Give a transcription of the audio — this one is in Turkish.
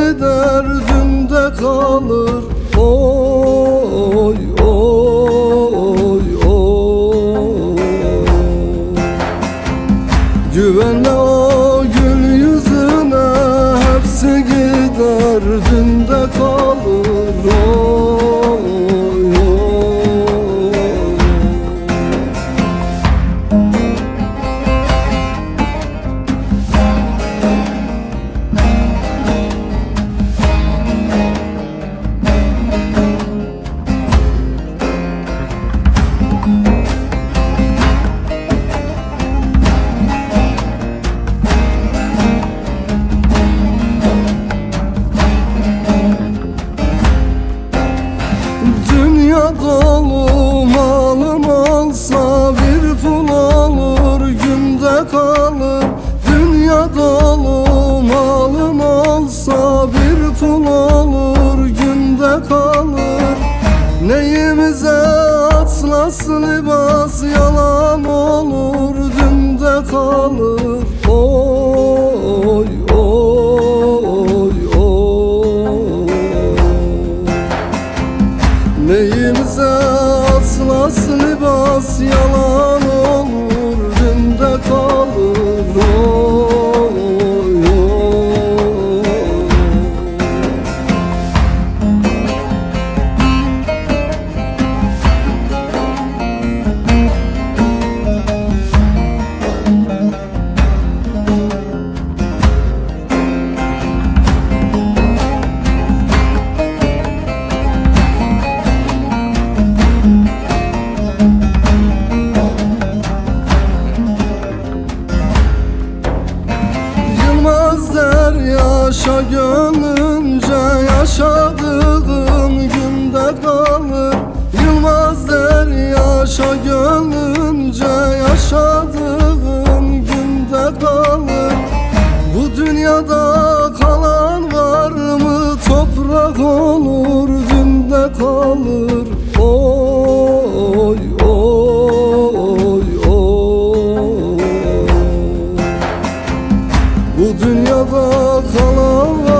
gider dünde kalır. Oy oy oy. Güvenle o gül yüzüne, hepsi gider dünde kalır. Oy oy. Dünya dolu malım olsa bir pul olur günde kalır. Dünya dolu malım olsa bir pul olur günde kalır. Neyimize atlas libas yalan olur dünde kalır. Oy oy oy. Neyimize atlas libas yalan olur dünde kalır. Oy oy. Yaşa gönlünce, yaşadığın günde kalır. Yılmaz der yaşa gönlünce, yaşadığın günde kalır. Bu dünyada kalan var mı, toprak olur dünde kalır. Oy oy oy. Bu dünyada kalan